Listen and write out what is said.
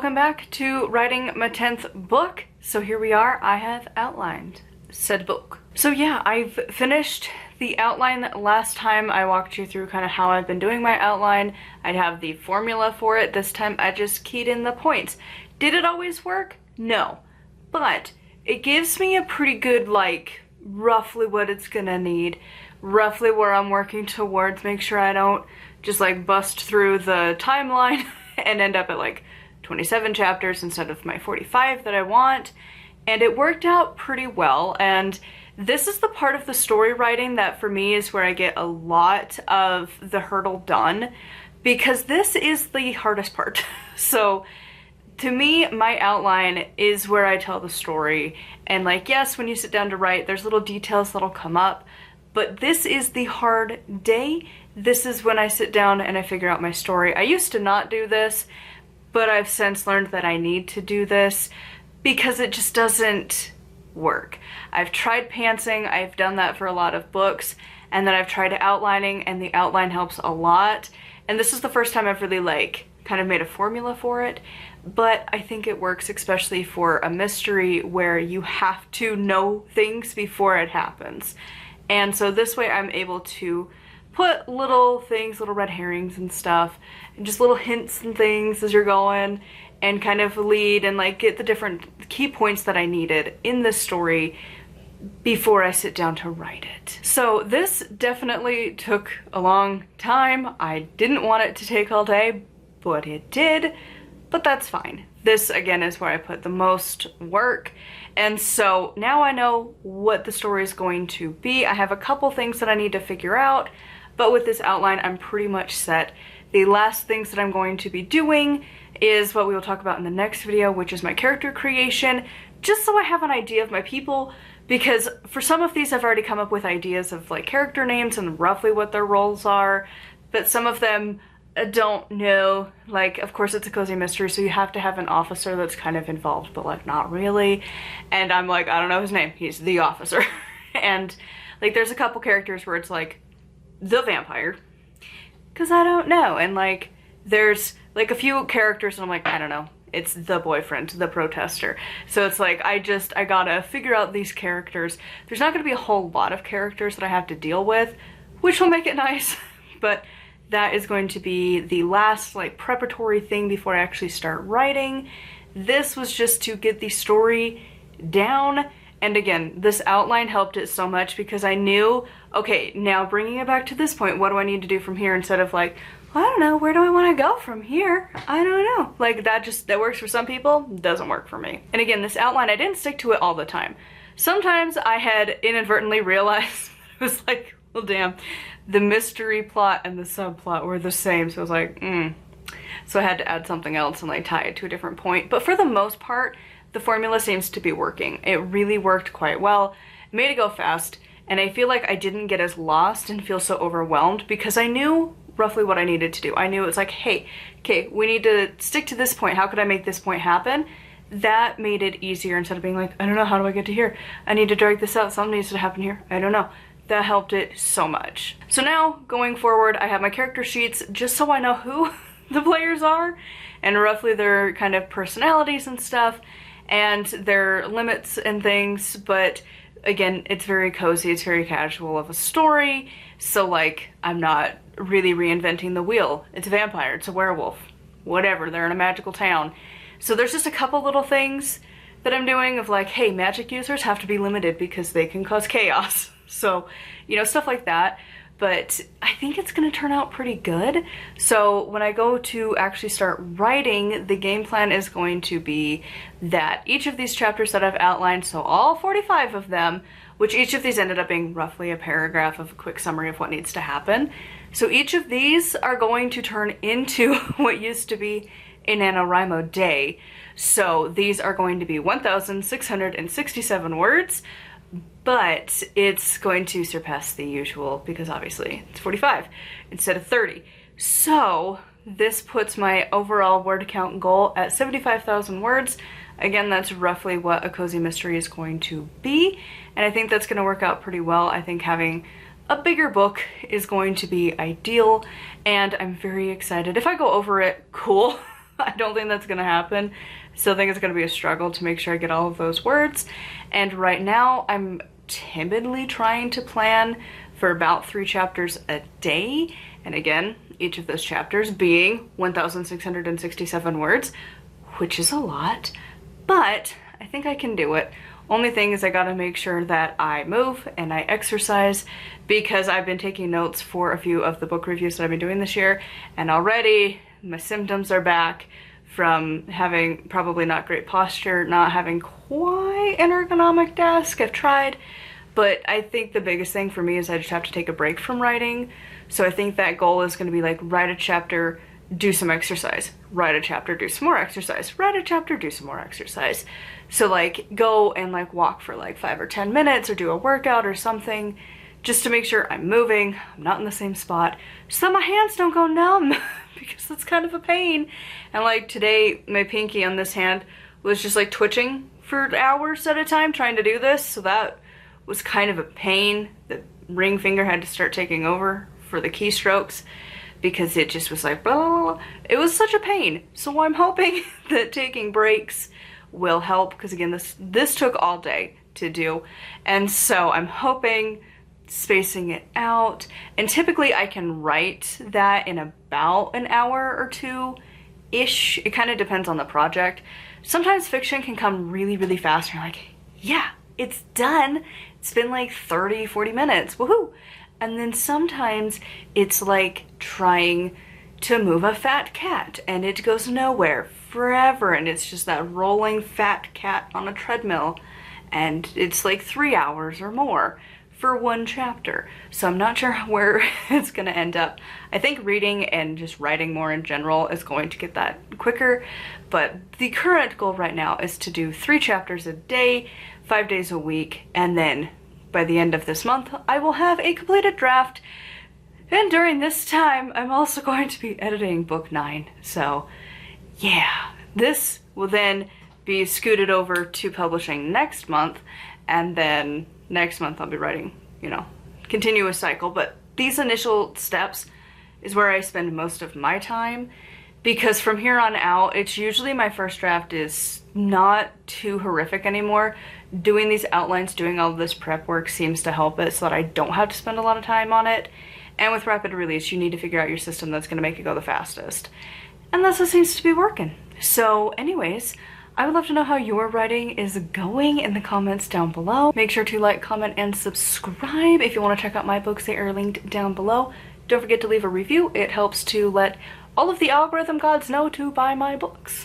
welcome back to writing my 10th book. So here we are, I have outlined said book. So yeah, I've finished the outline. Last time I walked you through kind of how I've been doing my outline. I'd have the formula for it. This time I just keyed in the points. Did it always work? No. But it gives me a pretty good, like, roughly what it's gonna need, roughly where I'm working towards, make sure I don't just like bust through the timeline and end up at like 27 chapters instead of my 45 that I want. And it worked out pretty well. And this is the part of the story writing that for me is where I get a lot of the hurdle done, because this is the hardest part. So to me, my outline is where I tell the story. And like, yes, when you sit down to write, there's little details that'll come up, but this is the hard day. This is when I sit down and I figure out my story. I used to not do this, but I've since learned that I need to do this because it just doesn't work. I've tried pantsing, I've done that for a lot of books, and then I've tried outlining, and the outline helps a lot. And this is the first time I've really like kind of made a formula for it, but I think it works especially for a mystery where you have to know things before it happens. And so this way I'm able to put little things, little red herrings and stuff, and just little hints and things as you're going, and kind of lead and like get the different key points that I needed in the story before I sit down to write it. So this definitely took a long time. I didn't want it to take all day, but it did, but that's fine. This again is where I put the most work. And so now I know what the story is going to be. I have a couple things that I need to figure out, but with this outline, I'm pretty much set. The last things that I'm going to be doing is what we will talk about in the next video, which is my character creation, just so I have an idea of my people, because for some of these I've already come up with ideas of like character names and roughly what their roles are, but some of them I don't know. Like, of course it's a cozy mystery, so you have to have an officer that's kind of involved, but like not really. And I'm like, I don't know his name, he's the officer. And like there's a couple characters where it's like the vampire, because I don't know. And like there's like a few characters and I'm like, I don't know, it's the boyfriend, the protester. So it's like I gotta figure out these characters. There's not gonna be a whole lot of characters that I have to deal with, which will make it nice. But that is going to be the last like preparatory thing before I actually start writing. This was just to get the story down. And again, this outline helped it so much because I knew, okay, now bringing it back to this point, what do I need to do from here, instead of like, well, I don't know, where do I want to go from here? I don't know. Like that works for some people, doesn't work for me. And again, this outline, I didn't stick to it all the time. Sometimes I had inadvertently realized it was like, well, damn, the mystery plot and the subplot were the same. So I was like, So I had to add something else and like tie it to a different point. But for the most part, the formula seems to be working. It really worked quite well. It made it go fast. And I feel like I didn't get as lost and feel so overwhelmed because I knew roughly what I needed to do. I knew it was like, hey, okay, we need to stick to this point. How could I make this point happen? That made it easier instead of being like, I don't know, how do I get to here? I need to drag this out. Something needs to happen here. I don't know. That helped it so much. So now going forward, I have my character sheets just so I know who the players are and roughly their kind of personalities and stuff and their limits and things. But again, it's very cozy, it's very casual of a story. So like, I'm not really reinventing the wheel. It's a vampire, it's a werewolf, whatever, they're in a magical town. So there's just a couple little things that I'm doing of like, hey, magic users have to be limited because they can cause chaos. So, you know, stuff like that. But I think it's gonna turn out pretty good. So when I go to actually start writing, the game plan is going to be that each of these chapters that I've outlined, so all 45 of them, which each of these ended up being roughly a paragraph of a quick summary of what needs to happen. So each of these are going to turn into what used to be a NaNoWriMo day. So these are going to be 1,667 words, but it's going to surpass the usual because obviously it's 45 instead of 30. So this puts my overall word count goal at 75,000 words. Again, that's roughly what a cozy mystery is going to be, and I think that's going to work out pretty well. I think having a bigger book is going to be ideal, and I'm very excited. If I go over it, cool. I don't think that's gonna happen. Still think it's gonna be a struggle to make sure I get all of those words. And right now I'm timidly trying to plan for about 3 chapters a day. And again, each of those chapters being 1,667 words, which is a lot, but I think I can do it. Only thing is I gotta make sure that I move and I exercise, because I've been taking notes for a few of the book reviews that I've been doing this year, and already my symptoms are back from having probably not great posture, not having quite an ergonomic desk. I've tried, but I think the biggest thing for me is I just have to take a break from writing. So I think that goal is going to be like, write a chapter, do some exercise, write a chapter, do some more exercise, write a chapter, do some more exercise. So like go and like walk for like 5 or 10 minutes or do a workout or something, just to make sure I'm moving, I'm not in the same spot, so that my hands don't go numb because that's kind of a pain. And like today, my pinky on this hand was just like twitching for hours at a time trying to do this, so that was kind of a pain. The ring finger had to start taking over for the keystrokes because it just was like, blah, blah, blah. It was such a pain. So I'm hoping that taking breaks will help, because again, this took all day to do. And so I'm hoping spacing it out, and typically I can write that in about an hour or 2-ish. It kind of depends on the project. Sometimes fiction can come really, really fast and you're like, yeah, it's done. It's been like 30, 40 minutes, woohoo. And then sometimes it's like trying to move a fat cat and it goes nowhere forever, and it's just that rolling fat cat on a treadmill, and it's like 3 hours or more for one chapter. So I'm not sure where it's gonna end up. I think reading and just writing more in general is going to get that quicker, but the current goal right now is to do 3 chapters a day, 5 days a week, and then by the end of this month, I will have a completed draft. And during this time, I'm also going to be editing book 9. So yeah, this will then be scooted over to publishing next month, and then next month I'll be writing, you know, continuous cycle. But these initial steps is where I spend most of my time, because from here on out, it's usually my first draft is not too horrific anymore. Doing these outlines, doing all this prep work seems to help it so that I don't have to spend a lot of time on it. And with rapid release, you need to figure out your system that's going to make it go the fastest. And that's what seems to be working. So anyways, I would love to know how your writing is going in the comments down below. Make sure to like, comment, and subscribe. If you want to check out my books, they are linked down below. Don't forget to leave a review. It helps to let all of the algorithm gods know to buy my books.